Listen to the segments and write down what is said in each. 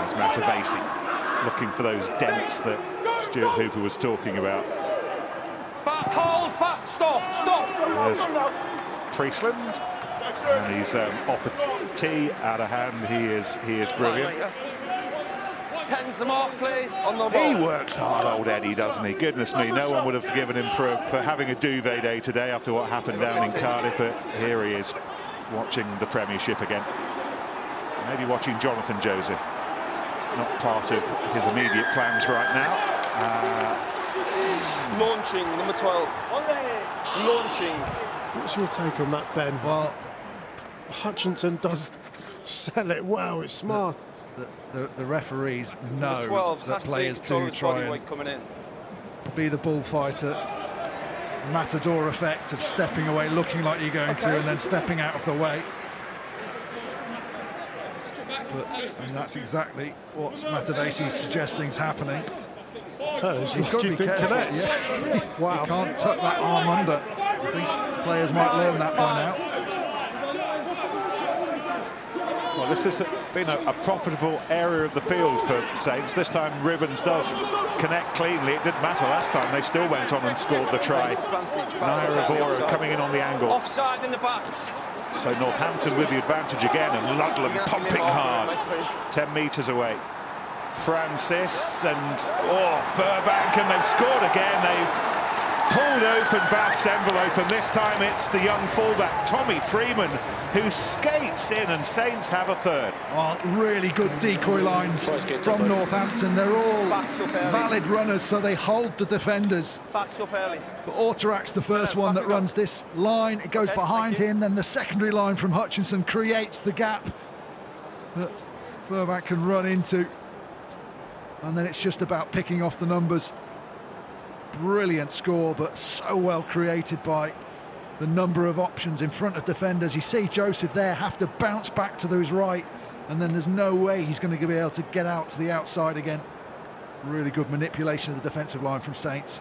As Matavesi looking for those dents that Stuart Hooper was talking about. Back, hold, back, stop. There's Priestland, and he's off a tee, out of hand. He is brilliant. Tens the mark, please. On the ball. He works hard, old Eddie, doesn't he? Goodness me, no one would have forgiven him for having a duvet day today after what happened down in Cardiff, but here he is, watching the Premiership again. Maybe watching Jonathan Joseph. Not part of his immediate plans right now. Launching, number 12. Launching. What's your take on that, Ben? Well, Hutchinson does sell it well. It's smart. The referees know 12 that players do try and coming in. be the bullfighter. Matador effect of stepping away, looking like you're going to, and then stepping out of the way. And that's exactly what Matavesi's suggesting is happening. He's got to be careful. Yeah. Wow. You can't tuck that arm under. I think players might learn that by now. Well, this has been a profitable area of the field for Saints. This time Ribbons does connect cleanly. It didn't matter last time. They still went on and scored the try. Naira coming in on the angle. Offside in the backs. So Northampton with the advantage again, and Ludlam pumping hard. 10 metres away. Francis and Furbank, and they've scored again. They've pulled open Bath's envelope, and this time it's the young fullback Tommy Freeman who skates in, and Saints have a third. Oh, really good decoy lines from Northampton. They're all valid runners, so they hold the defenders. Backs up early. But Autorak's the first one that runs this line. It goes behind him, then the secondary line from Hutchinson creates the gap that Furbank can run into. And then it's just about picking off the numbers. Brilliant score, but so well created by the number of options in front of defenders. You see Joseph there have to bounce back to those right, and then there's no way he's going to be able to get out to the outside again. Really good manipulation of the defensive line from Saints.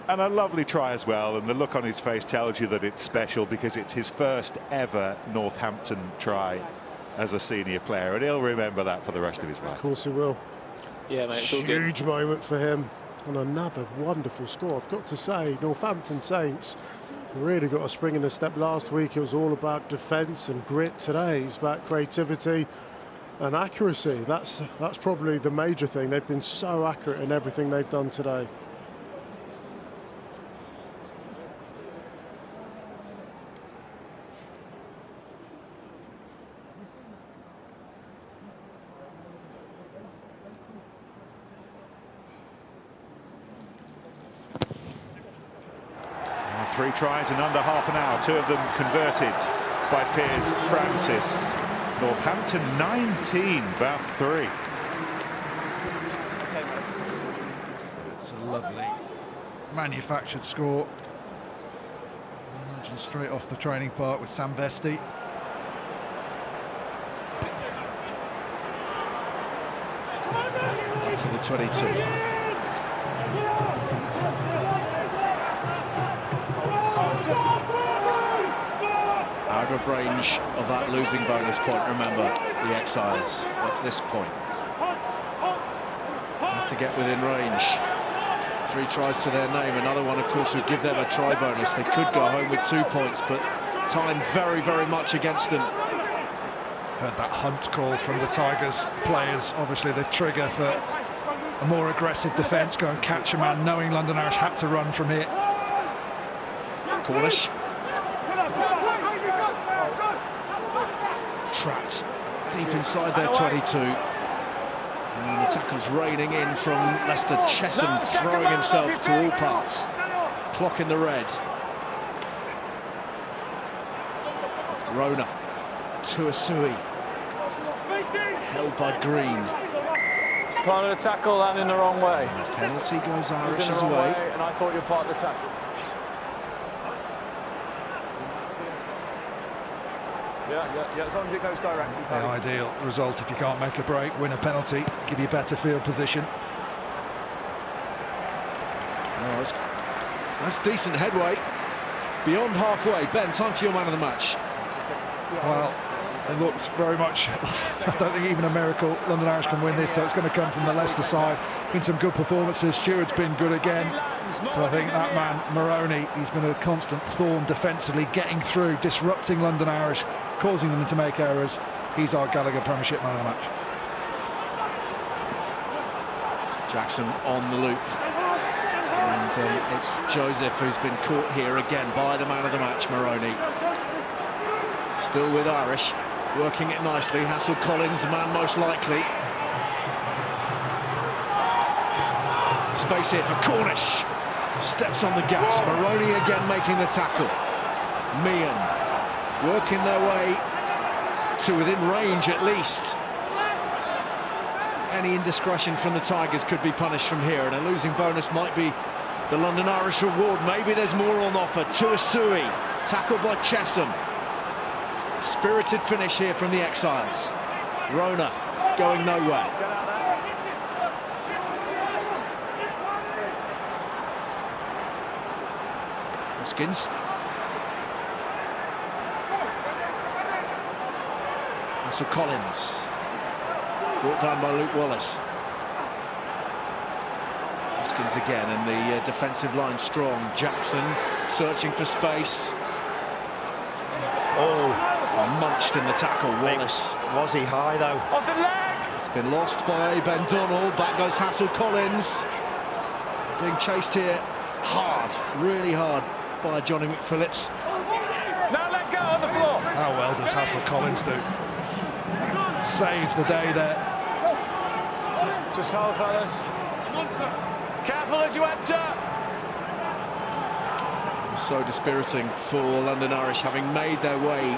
And a lovely try as well, and the look on his face tells you that it's special because it's his first ever Northampton try as a senior player, and he'll remember that for the rest of his life. Of course he will. Yeah, mate. Huge moment for him. And another wonderful score. I've got to say, Northampton Saints really got a spring in the step last week. It was all about defence and grit. Today it's about creativity and accuracy. That's probably the major thing. They've been so accurate in everything they've done today. Three tries in under half an hour, 2 of them converted by Piers Francis. Northampton 19, Bath 3. It's a lovely manufactured score. Imagine straight off the training park with Sam Vesti. Up to the 22. Out of range of that losing bonus point, remember, the Exiles at this point have to get within range. 3 tries to their name, another one of course would give them a try bonus. They could go home with 2 points, but time very, very much against them. Heard that hunt call from the Tigers players, obviously the trigger for a more aggressive defence, go and catch a man, knowing London Irish had to run from here. Cornish. Trapped deep inside their 22. And the tackle's raining in from Leicester. Chesham throwing himself to all parts. Clock in the red. Rona. Tuasui. Held by Green. Part of the tackle and in the wrong way. Penalty goes Irish's way, way. and I thought you were part of the tackle. Yeah, as long as it goes directly. The ideal result if you can't make a break, win a penalty, give you better field position. Oh, that's decent headway. Beyond halfway. Ben, time for your man of the match. Well, It looks very much, I don't think even a miracle London Irish can win this, so it's going to come from the Leicester side. Been some good performances, Stewart's been good again, but I think that man, Maroney, he's been a constant thorn defensively, getting through, disrupting London Irish, causing them to make errors. He's our Gallagher Premiership man of the match. Jackson on the loop. And it's Joseph who's been caught here again by the man of the match, Maroney. Still with Irish, working it nicely. Hassell-Collins, the man most likely. Space here for Cornish. Steps on the gas. Maroney again making the tackle. Meehan working their way to within range at least. Any indiscretion from the Tigers could be punished from here, and a losing bonus might be the London Irish reward. Maybe there's more on offer. Tuasui, tackled by Chesham. Spirited finish here from the Exiles. Rona going nowhere. Hoskins. Hassell-Collins. Brought down by Luke Wallace. Hoskins again, and the defensive line strong. Jackson searching for space. Oh, Munched in the tackle, Wallace. was he high though? Off the leg! It's been lost by Ben Donnell. Back goes Hassell-Collins. Being chased here hard, really hard by Johnny McPhillips. Now let go on the floor. How well does Hassell-Collins do? Save the day there. Just hold, fellas. Careful as you enter. So dispiriting for London Irish, having made their way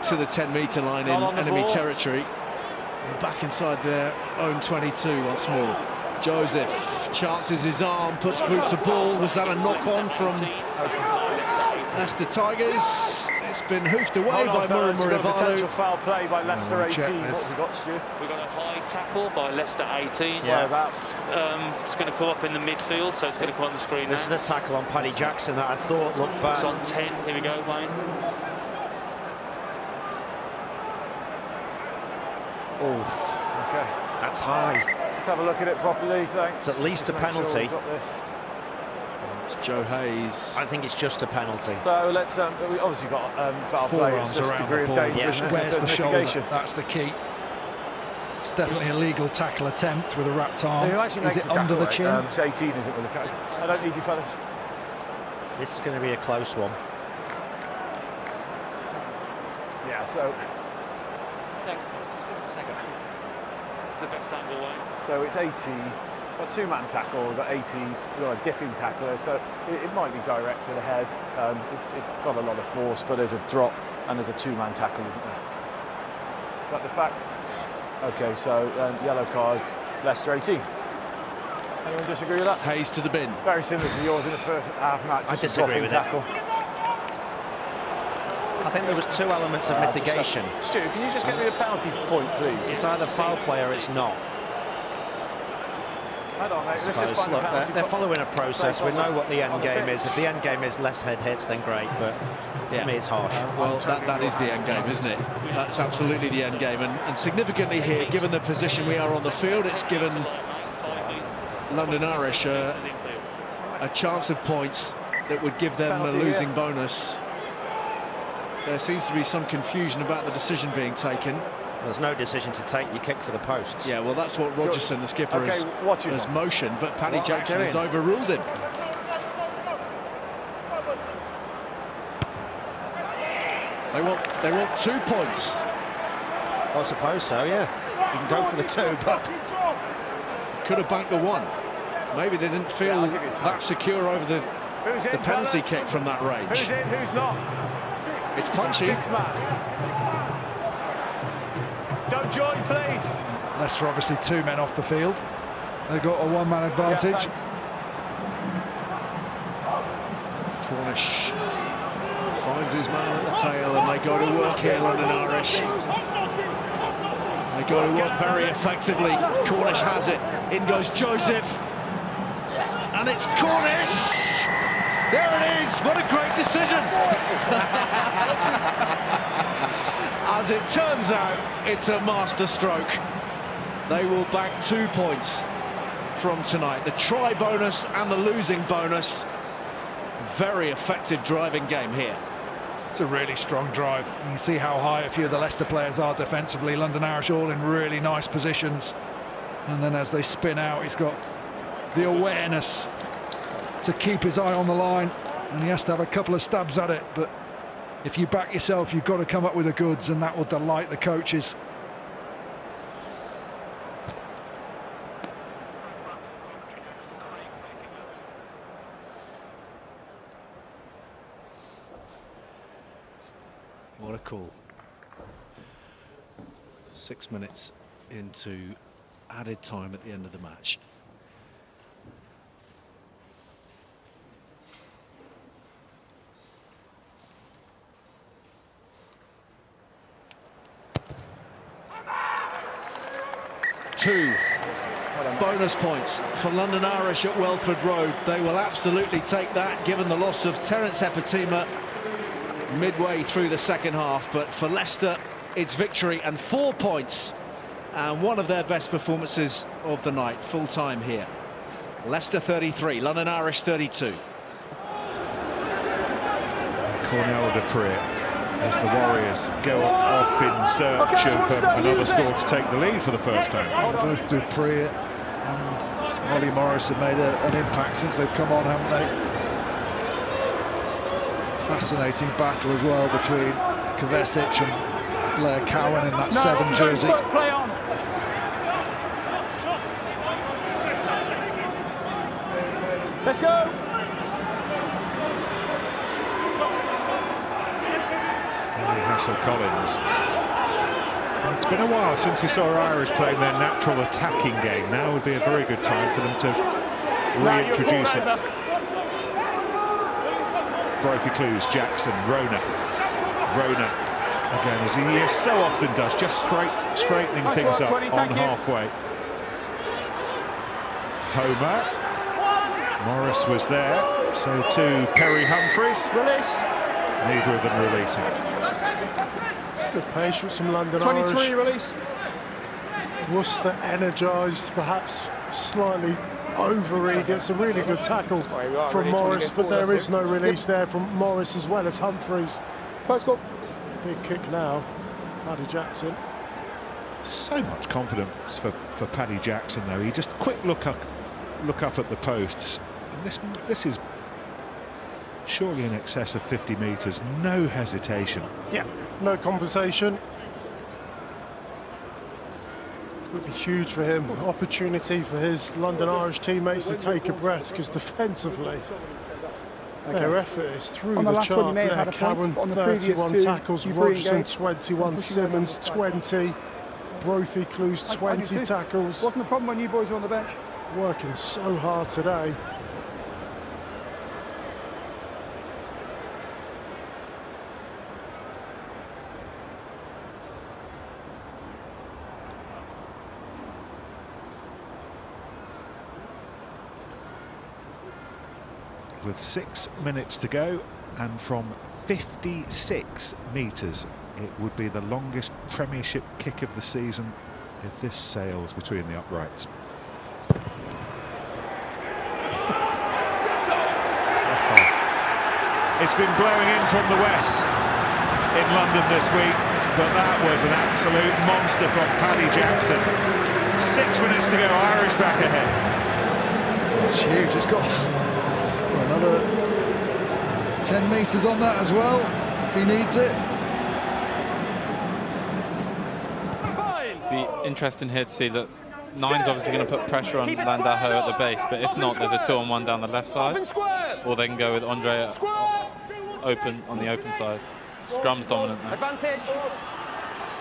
to the 10-metre line in enemy territory. They're back inside their own 22 once more. Joseph chances his arm, puts boot to ball. Was that a knock-on from Leicester Tigers? It's been hoofed away by Murray Potential foul play by Leicester 18. What have we got, Stu? We've got a high tackle by Leicester 18. Yeah. Whereabouts? It's going to come up in the midfield, so it's going to come on the screen This is now. the tackle on Paddy Jackson that I thought looked bad. It's on 10. Here we go, Wayne. Oof, Okay. that's high. Let's have a look at it properly, thanks. It's at least a Just make sure penalty. we've got this. It's Joe Hayes. I think it's just a penalty. So let's, we obviously got foul play. It's Forearms just around degree the of ball. danger, Yeah. isn't it? Where's If the there's shoulder? mitigation. That's the key. It's definitely a legal tackle attempt with a wrapped arm. So who actually Is makes it the under tackle, the chin? It's 18, is it? We'll look at it. I don't need you, fellas. This is going to be a close one. Yeah, so It's the best angle, Wayne. so it's 18. Got two-man tackle, we've got 18, we've got a dipping tackler, so it might be directed ahead. It's got a lot of force, but there's a drop and there's a two-man tackle, isn't there? Is that the facts? Okay, so yellow card, Leicester 18. Anyone disagree with that? Hayes to the bin. Very similar to yours in the first half match. I just a disagree dropping with it. tackle. I think there was two elements of mitigation. Stu, can you just get me a penalty point, please? It's either foul play or it's not. Hold on, mate. Let's just Suppose. find the Look, penalty they're point. following a process. We know what the end game is. If the end game is less head hits, then great. But Yeah. for me, it's harsh. Well, that is the end game, isn't it? That's absolutely the end game. And significantly here, given the position we are on the field, it's given London Irish a chance of points that would give them a losing bonus. There seems to be some confusion about the decision being taken. There's no decision to take. You kick for the post. Yeah, well, that's what Rogerson, the skipper, Okay, watch it. has motioned, but Paddy What are they Jackson has doing? overruled him. They want 2 points. I suppose so, yeah. You can go for the two, but Could have banked the 1. Maybe they didn't feel I'll give you time. that secure over the Who's in, penalty fellas? kick from that range. Who's in, who's not? It's punchy. 6 man. Don't join, please. Leicester obviously 2 men off the field. They've got a one-man advantage. Yeah, thanks. Cornish finds his man at the tail, and they go to work here, London Irish. They go to work very effectively. Cornish has it. In goes Joseph. And it's Cornish! There it is! What a great decision! As it turns out, it's a masterstroke. They will back 2 points from tonight. The try bonus and the losing bonus. Very effective driving game here. It's a really strong drive. You can see how high a few of the Leicester players are defensively. London Irish all in really nice positions. And then as they spin out, he's got the awareness to keep his eye on the line. And he has to have a couple of stabs at it. But if you back yourself, you've got to come up with the goods, and that will delight the coaches. What a call. 6 minutes into added time at the end of the match. Two bonus points for London Irish at Welford Road. They will absolutely take that, given the loss of Terence Epitima midway through the second half. But for Leicester, it's victory and 4 points, and one of their best performances of the night. Full time here. Leicester 33, London Irish 32. Cornell de Prier, as the Warriors go off in search of another score to take the lead for the first time. Both Dupree and Ollie Morris have made an impact since they've come on, haven't they? Fascinating battle as well between Kovacic and Blair Cowan in that 7 jersey. Play on. Let's go. Hassell-Collins. It's been a while since we saw Irish playing their natural attacking game. Now would be a very good time for them to reintroduce it. Brophy Clues, Jackson, Rona again, as he so often does, just straightening things up on halfway. Homer, Morris was there, so too Perry Humphreys. Release. Neither of them releasing. It's good patience from London 23 Irish. release. Worcester energised, perhaps slightly over-eager. It's a really good tackle from Morris, but there is no release there from Morris as well as Humphreys. Post goal. Big kick now, Paddy Jackson. So much confidence for Paddy Jackson, though. He just quick look up at the posts. And this is surely in excess of 50 metres. No hesitation. Yeah, no conversation. Would be huge for him. Opportunity for his London Irish teammates to take a breath, because defensively their effort is through the chart. Blair Cowan 31 tackles, Rogerson 21, Simmons 20, Brophy Clues 20 tackles. Wasn't the problem when you boys were on the bench? Working so hard today. With 6 minutes to go, and from 56 metres, it would be the longest Premiership kick of the season if this sails between the uprights. It's been blowing in from the west in London this week, but that was an absolute monster from Paddy Jackson. 6 minutes to go, Irish back ahead. It's huge. It's got another 10 metres on that as well, if he needs it. Be interesting here to see that Nine's obviously going to put pressure on Landaho at the base, but if not, there's a 2-on-1 down the left side, or they can go with Andre open on the open side. Scrum's dominant now. Advantage.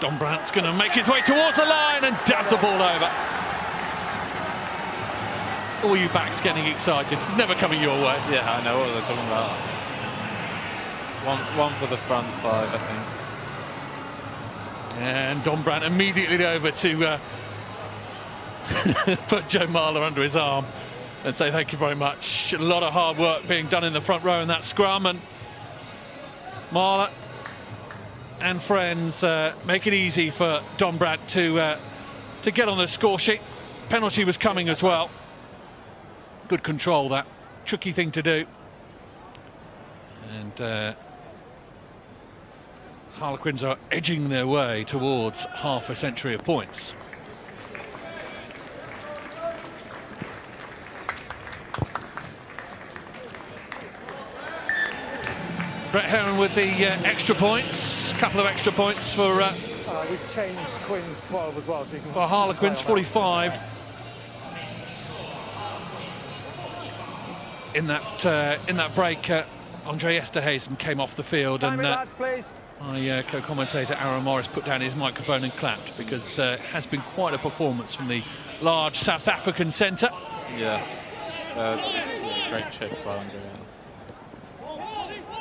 Dombrandt's going to make his way towards the line and dab the ball over. All you backs getting excited, never coming your way. Yeah, I know what they're talking about. One for the front five, I think. And Dombrandt immediately over to put Joe Marler under his arm and say thank you very much. A lot of hard work being done in the front row in that scrum, and Marler and friends make it easy for Dombrant to get on the score sheet. Penalty was coming as well. Good control, that. Tricky thing to do. And Harlequins are edging their way towards half a century of points. Brett Heron with the extra points. A couple of extra points for... we've changed Quins 12 as well, so you can... For Harlequins, 45. In that break, Andre Esterhazen came off the field, and lads, please. my co-commentator Aaron Morris put down his microphone and clapped, because it has been quite a performance from the large South African centre. Yeah, great shift by Andre.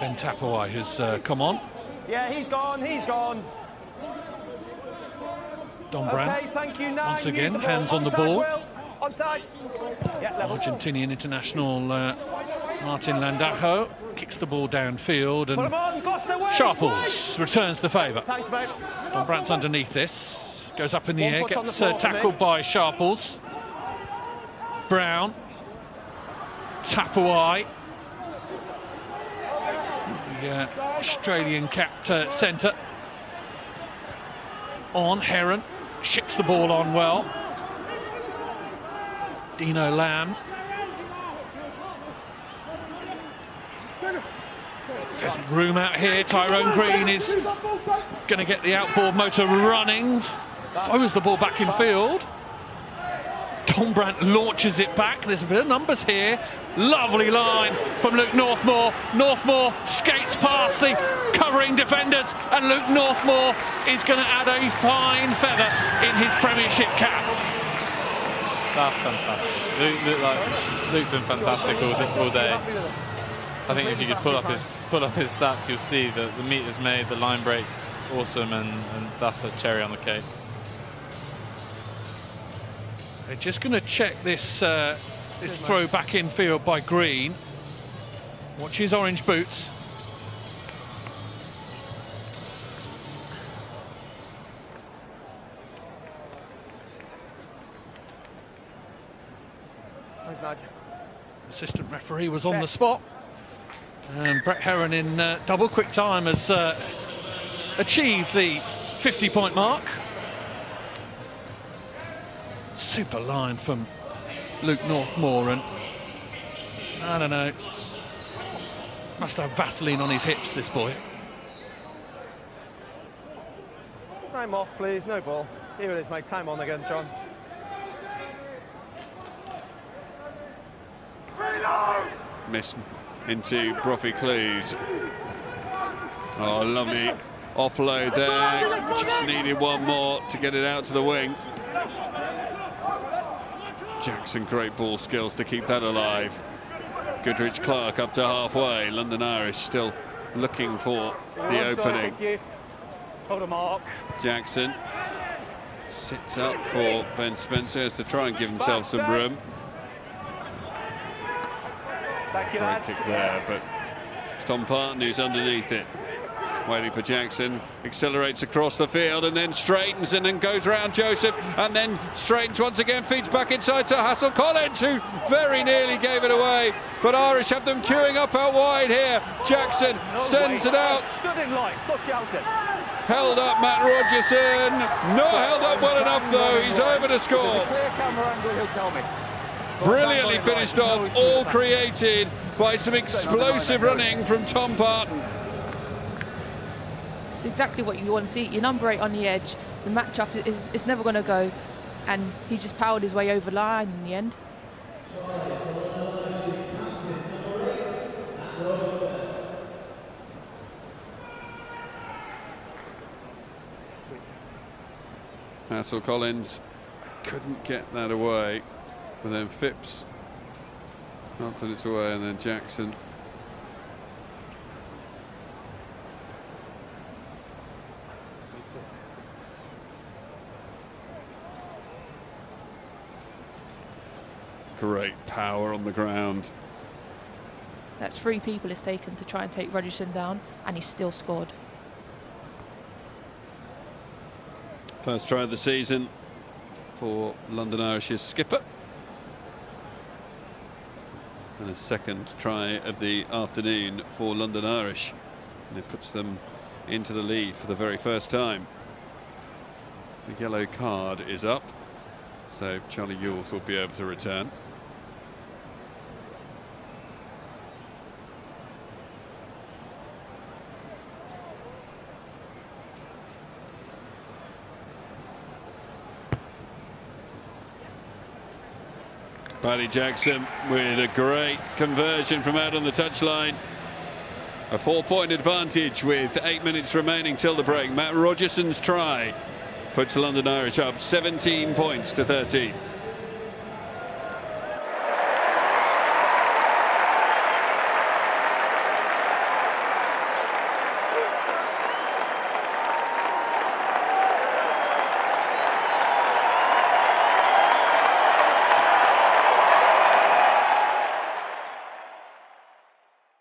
Ben Tapawai has come on. Yeah, he's gone. Dombrant, Okay, thank you. Now once again, hands on the ball. Onside. Yeah, level. Argentinian international Martin Landajo kicks the ball downfield, and Sharples returns the favour. Thanks, mate. Dombrant's underneath this, goes up in the air, foot on the gets floor, tackled by Sharples. Brown, Tapawai, the Australian capped centre. On Heron, ships the ball on well. Dino Lamb. There's room out here. Tyrone Green is going to get the outboard motor running. Throws the ball back in field. Dombrant launches it back. There's a bit of numbers here. Lovely line from Luke Northmore. Northmore skates past the covering defenders, and Luke Northmore is going to add a fine feather in his Premiership cap. That's fantastic. Luke's been fantastic all day. I think if you could pull up his stats, you'll see that the meters made, the line breaks, awesome, and that's a cherry on the cake. They're just going to check this this throw back in field by Green. Watch his orange boots. Thanks, Nigel. Assistant referee was on the spot, and Brett Heron in double quick time has achieved the 50-point mark. Super line from Luke Northmore, and I don't know, must have Vaseline on his hips, this boy. Time off, please. No ball. Here it is, mate. Time on again, John. Miss into Brophy Clues. Oh, lovely offload there. Just needed one more to get it out to the wing. Jackson, great ball skills to keep that alive. Goodrich Clark up to halfway. London Irish still looking for the opening. Hold a mark. Jackson sits up for Ben Spencer as to try and give himself some room. Thank you, Great lads. kick there, but it's Tom Parton who's underneath it. Waiting for Jackson, accelerates across the field and then straightens and then goes round Joseph and then straightens once again, feeds back inside to Hassell-Collins, who very nearly gave it away. But Irish have them queuing up out wide here. Jackson sends it out. Stood in line, stop shouting. Held up Matt Rogerson. Not held up well enough though, he's over to score. Clear camera angle, he'll tell me. Brilliantly finished off, all created by some explosive running from Tom Parton. It's exactly what you want to see. Your number 8 on the edge. The matchup is never going to go, and he just powered his way over line in the end. Hassell-Collins couldn't get that away, but then Phipps knocked it away, and then Jackson. Great power on the ground. That's 3 people it's taken to try and take Rogerson down, and he still scored. First try of the season for London Irish's skipper. And a second try of the afternoon for London Irish. And it puts them into the lead for the very first time. The yellow card is up, so Charlie Ewels will be able to return. Paddy Jackson with a great conversion from out on the touchline. A 4-point advantage with 8 minutes remaining till the break. Matt Rogerson's try puts London Irish up 17 points to 13.